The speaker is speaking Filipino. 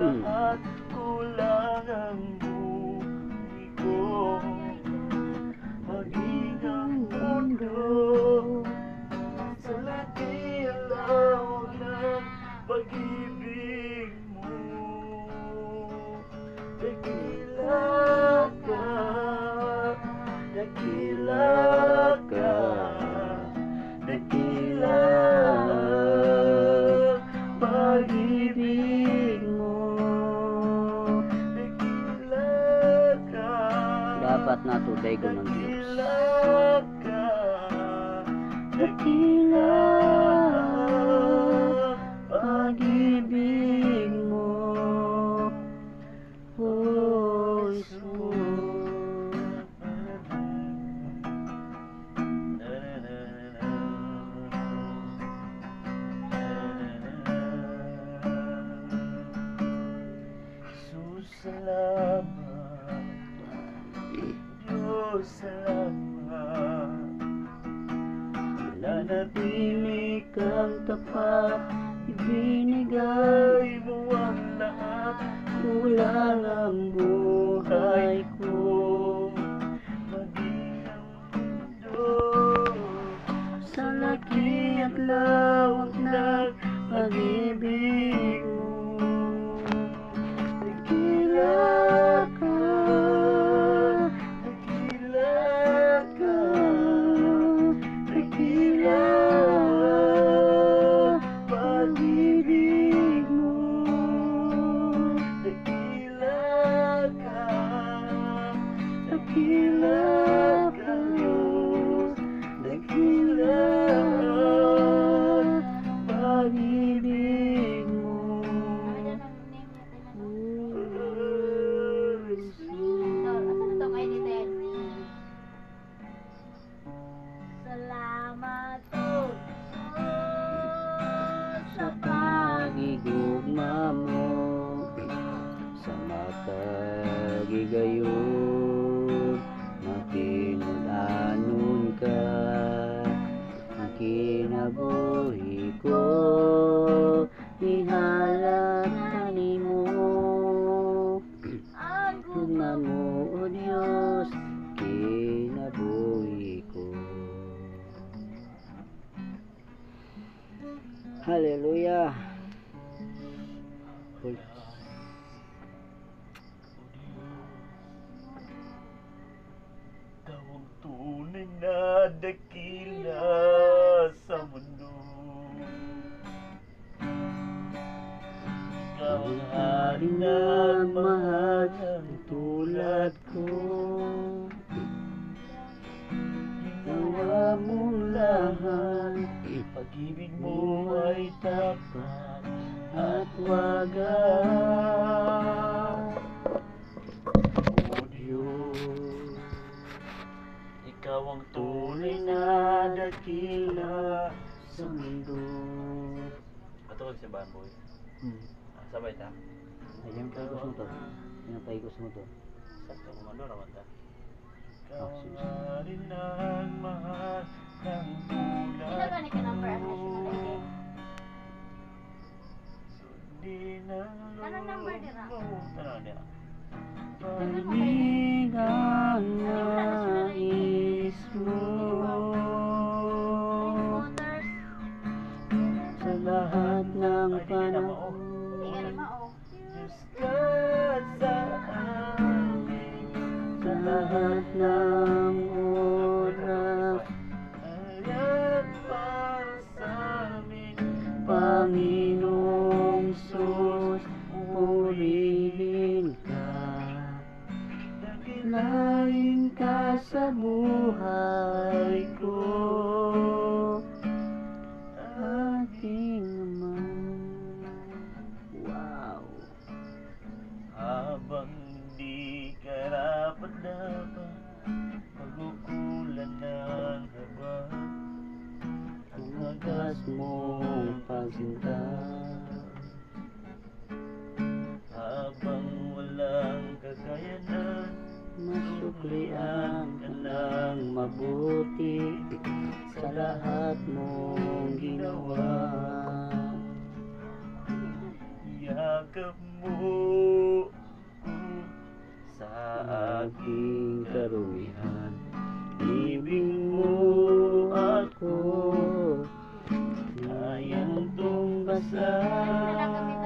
lahat kulang ang buhay ko. Maging ang mundo sa laki ang lawak ng pag-ibig mo. Dakila ka, dakila ka, dakila pag-ibig mo. Dakila ka, Dapat natuday ko ng Diyos. dakila ka, dakila pag-ibig mo. Oh, salamat, Diyos, salamat. Nanatili kang tapat, ibinigay mo ang lahat, kulang ang buhay ko. Maging ang mundo sa laki at lawak ng pag-ibig mo. Dakila ka, dakila ka, dakila pag-ibig mo. Dakila ka, dakila ka, Diyos, dakila pag-ibig mo. Salamat po Sa pagigugma mo, sa makagigayon, makinudanon ka, ang kinabuhi ko, ihalat kanimo. Tugma mo, O Diyos, kinabuhi ko. Hallelujah. Ikaw ang tunay na dakila sa mundo. Ikaw ang hari na mahal ng tulad ko. Ginawa mong lahat, pag-ibig mo ay tapat at wagas. O Diyos, ikaw ang tunay na dakila sa mundo. Matulog si Bamboy. Sabay ta. Ayun tayo ko sa motor. Ayun tayo ko sa motor. Sakto kumando naman ta. Ah, Ikaw sige. ang rin ang mahal ng tulad Ilagani ka number ang national ID. Sundin ang Anong number nila? Tanong nila. Panig ang nais mo Motors. sa lahat ng Ay, di na panahon. Hindi ka rin mao. Diyos ka sa amin, Sa lahat ng oras, ayan para sa amin, Panginoong Sus, purihin ka. Dakilain ka sa buhay ko, ating Ama. Wow! habang di karapat-dapat, pagkukulan ng haba, Ang wagas mong pagsinta, habang walang kakayanan, masuklian ka ng mabuti sa lahat mong ginawa. yakap mo sa Aking aking karumihan, ibig mo ako ko kayang Ano na lang tumbasan. gamitin